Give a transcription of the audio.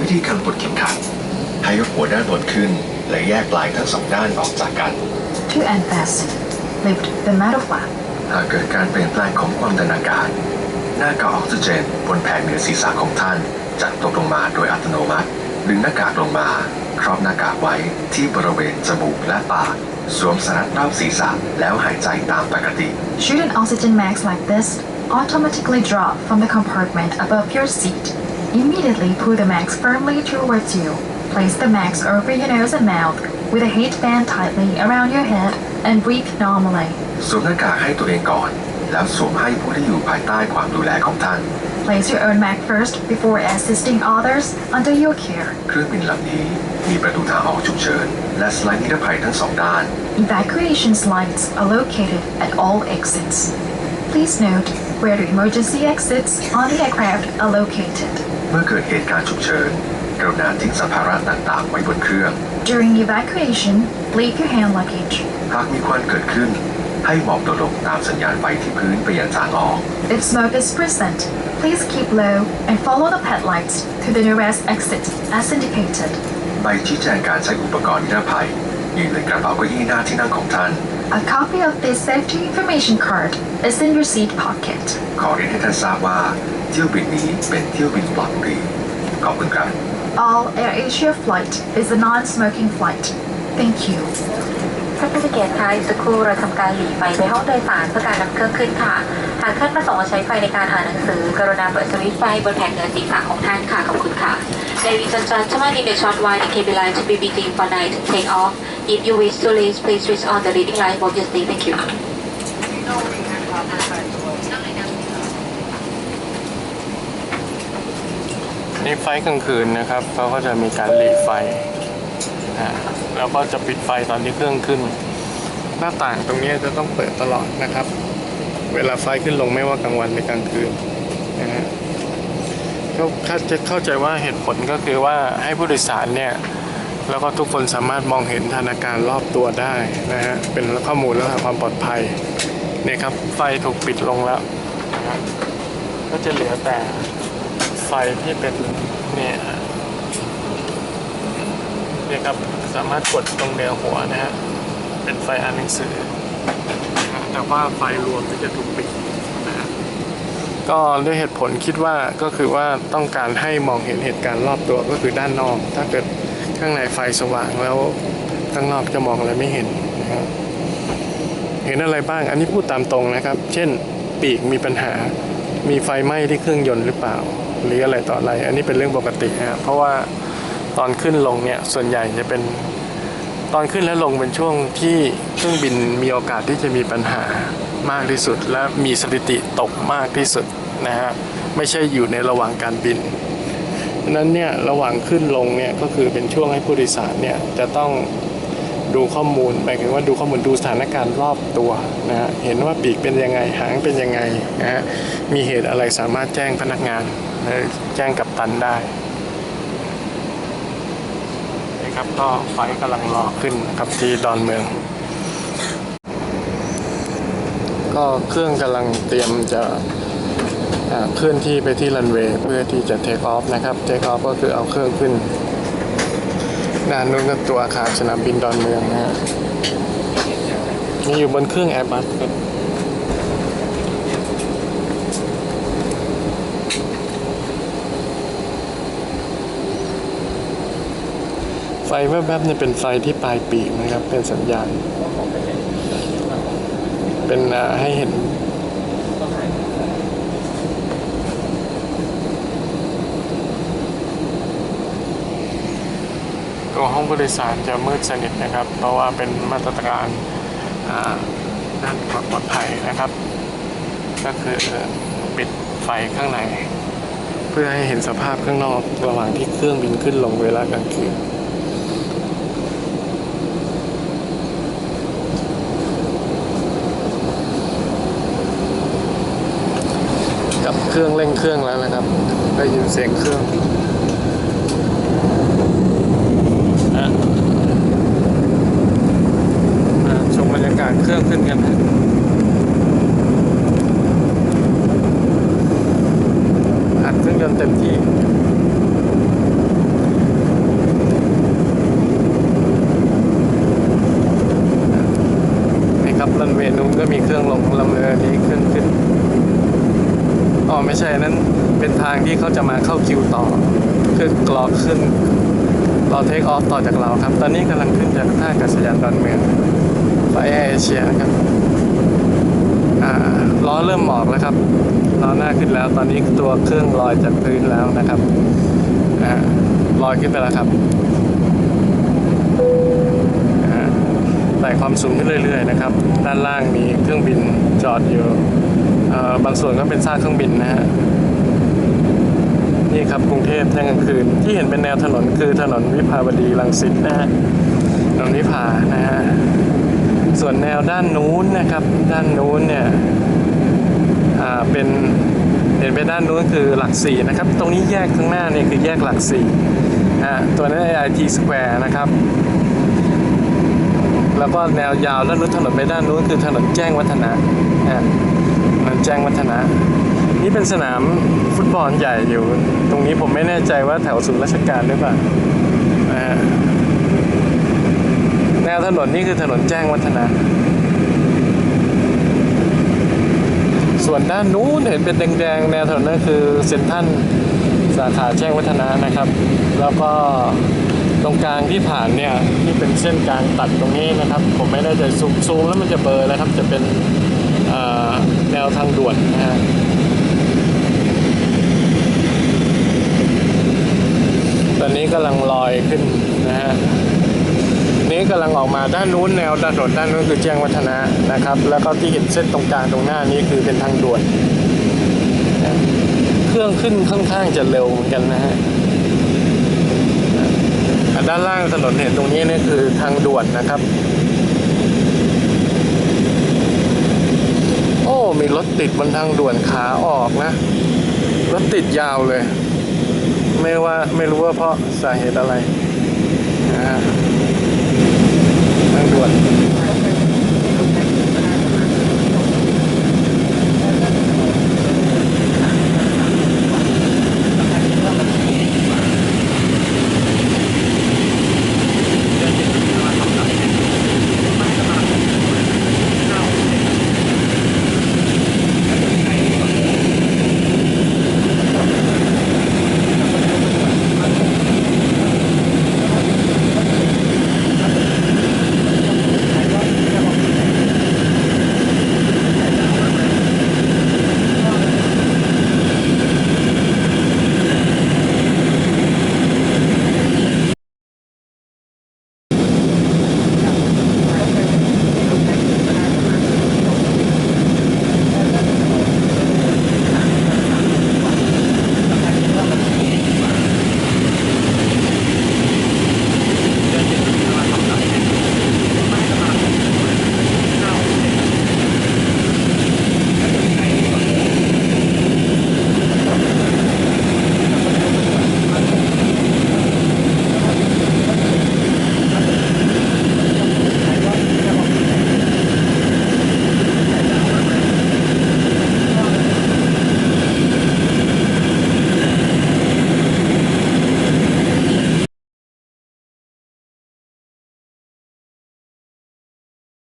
วิธีการปลดเข็มขัดให้ยกหัวด้านบนขึ้นและแยกปลายทั้งสองด้านออกจากกัน To unfasten, lift the metal flap. หากเกิดการเปลี่ยนแปลงของความดันอากาศหน้ากากออกซิเจนบนแผ่นเหนือศีรษะของท่านจะตกลงมาโดยอัตโนมัติดึงหน้ากากลงมาครอบหน้ากากไว้ที่บริเวณจมูกและปากสวมสนัดรอบศีรษะแล้วหายใจตามปกติ Should an oxygen mask like this automatically drop from the compartment above your seat, immediately pull the mask firmly towards you. Place the mask over your nose and mouth with a headband tightly around your head and breathe normally. สวมหน้ากากให้ตัวเองก่อนแล้วสวมให้ผู้ที่อยู่ภายใต้ความดูแลของท่าน Place your own mask first before assisting others under your care. เครื่องบินลำนี้มีประตูทางออกฉุกเฉินและสไลด์นิรภัยทั้งสองด้าน Evacuation slides are located at all exits. Please note where the emergency exits on the aircraft are located. เมื่อเกิดเหตุการณ์ฉุกเฉินกรุณาทิ้งสัมภาระต่างๆไว้บนเครื่อง During evacuation, leave your hand luggage. หากมีควันเกิดขึ้นให้หมอบตัวลงตามสัญญาณไฟที่พื้นไปยังทางออก If smoke is present, please keep low and follow the pad lights to the nearest exit as indicated. ใบชี้แจงการใช้อุปกรณ์นิรภัยอยู่ในกระเป๋าเก้าอี้หน้าที่นั่งของท่าน A copy of this safety information card is in your seat pocket. ขอเรียนให้ท่านทราบว่าเที่ยวบินนี้เป็นเที่ยวบินปลอดบุหรี่ขอบคุณครับ All AirAsia flight is a non-smoking flight. Thank you. ท่านผู้มีเกียรติคะอีกสักครู่เราทำการหลีไฟไปห้องโดยสารเพื่อการนำเครื่องขึ้นค่ะหากท่านประสงค์จะใช้ไฟในการอ่านหนังสือกรุณาเปิดสวิตช์ไฟบนแผงเหนือศีรษะของท่านค่ะขอบคุณค่ะ Ladies and gentlemen, in the short while the cable line to be beginning for night take off. If you wish to leave, please switch on the leading light of your seat. Thank you. นี่ไฟกลางคืนนะครับเขาก็จะมีการหลีไฟแล้วก็จะปิดไฟตอนที่เครื่องขึ้นหน้าต่างตรงนี้จะต้องเปิดตลอดนะครับเวลาไฟขึ้นลงไม่ว่ากลางวันหรือกลางคืนนะฮะเขาจะเข้าใจว่าเหตุผลก็คือว่าให้ผู้โดยสารเนี่ยแล้วก็ทุกคนสามารถมองเห็นสถานการณ์รอบตัวได้นะฮะเป็นข้อมูลเรื่องความปลอดภัยเนี่ยครับไฟถูกปิดลงแล้วนะก็จะเหลือแต่ไฟที่เป็นเนี่ยครับสามารถกดตรงเหนือหัวนะฮะเป็นไฟอ่านหนังสือแต่ว่าไฟรวมจะถูกปิดนะฮะก็ด้วยเหตุผลคิดว่าก็คือว่าต้องการให้มองเห็นเหตุการณ์รอบตัวก็คือด้านนอกถ้าเกิดข้างในไฟสว่างแล้วข้างนอกจะมองอะไรไม่เห็นนะครับเห็นอะไรบ้างอันนี้พูดตามตรงนะครับเช่นปีกมีปัญหามีไฟไหม้ที่เครื่องยนต์หรือเปล่าหรืออะไรต่ออะไรอันนี้เป็นเรื่องปกตินะเพราะว่าตอนขึ้นลงเนี่ยส่วนใหญ่จะเป็นตอนขึ้นและลงเป็นช่วงที่เครื่องบินมีโอกาสที่จะมีปัญหามากที่สุดและมีสถิติตกมากที่สุดนะฮะไม่ใช่อยู่ในระหว่างการบินฉะนั้นเนี่ยระหว่างขึ้นลงเนี่ยก็คือเป็นช่วงให้ผู้โดยสารเนี่ยจะต้องดูข้อมูลหมายถึงว่าดูข้อมูลดูสถานการณ์รอบตัวนะฮะเห็นว่าปีกเป็นยังไงหางเป็นยังไงนะฮะมีเหตุอะไรสามารถแจ้งพนักงานแจ้งกัปตันได้ครับก็ไฟกำลังรอขึ้นครับที่ดอนเมืองก็เครื่องกำลังเตรียมจะเคลื่อนที่ไปที่รันเวย์เพื่อที่จะเทคออฟนะครับเทคออฟก็คือเอาเครื่องขึ้นด้านนู้นก็ตัวอาคารสนามบินดอนเมืองนะฮะนี่อยู่บนเครื่องแอร์บัสครับไฟแวบๆเนี่ยเป็นไฟที่ปลายปีกนะครับเป็นสัญญาณเป็นให้เห็นตัวห้องผู้โดยสารจะมืดสนิทนะครับเพราะว่าเป็นมาตรการด้านความปลอดภัยนะครับก็คือปิดไฟข้างในเพื่อให้เห็นสภาพข้างนอกระหว่างที่เครื่องบินขึ้นลงเวลากลางคืนกับเครื่องเร่งเครื่องแล้วนะครับได้ยินเสียงเครื่องชมบรรยากาศเครื่องขึ้นกันนะอัดเครื่องยนต์เต็มที่ ไม่ใช่นั้นเป็นทางที่เขาจะมาเข้าคิวต่อคือรอขึ้นรอเทคออฟต่อจากเราครับตอนนี้กำลังขึ้นจากท่าอากาศยานดอนเมืองไฟแอร์เอเชียนะครับล้อเริ่มหมอกแล้วครับล้อหน้าขึ้นแล้วตอนนี้ตัวเครื่องลอยจากพื้นแล้วนะครับลอยขึ้นไปแล้วครับไต่ความสูงขึ้นเรื่อยๆนะครับด้านล่างมีเครื่องบินจอดอยู่บางส่วนก็เป็นซากเครื่องบินนะฮะนี่ครับกรุงเทพในกลางคืนที่เห็นเป็นแนวถนนคือถนนวิภาวดีรังสิตนะฮะถนนวิภานะฮะส่วนแนวด้านนู้นนะครับด้านนู้นเนี่ยเป็นเห็นไปด้านนู้นคือหลักสี่นะครับตรงนี้แยกข้างหน้านี่คือแยกหลักสี่ตัวนั้น IT Square นะครับแล้วก็แนวยาวแล้วนู้นถนนไปด้านนู้นคือถนนแจ้งวัฒนะถนนแจ้งวัฒนะนี่เป็นสนามฟุตบอลใหญ่อยู่ตรงนี้ผมไม่แน่ใจว่าแถวศูนย์ราชการหรือเปล่าแนวถนนนี่คือถนนแจ้งวัฒนะส่วนด้านนู้นเห็นเป็นแดงๆแนวถนนนั่นคือเซ็นทรัลสาขาแจ้งวัฒนะนะครับแล้วก็ตรงกลางที่ผ่านเนี่ยที่เป็นเส้นกลางตัดตรงนี้นะครับผมไม่ได้จะซูมแล้วมันจะเบลอแล้วครับจะเป็นแนวทางด่วนนะฮะตอนนี้กำลังลอยขึ้นนะฮะนี้กำลังออกมาด้านนู้นแนวถนนด้านนู้นคือแจ้งวัฒนะนะครับแล้วก็ที่เห็นเส้นตรงกลางตรงหน้านี้คือเป็นทางด่วนเครื่องขึ้นค่อนข้างจะเร็วเหมือนกันนะฮะด้านล่างถนนเห็นตรงนี้นี่คือทางด่วนนะครับโอ้มีรถติดบนทางด่วนขาออกนะรถติดยาวเลยไม่รู้ว่าเพราะสาเหตุอะไรนะฮะทางด่วน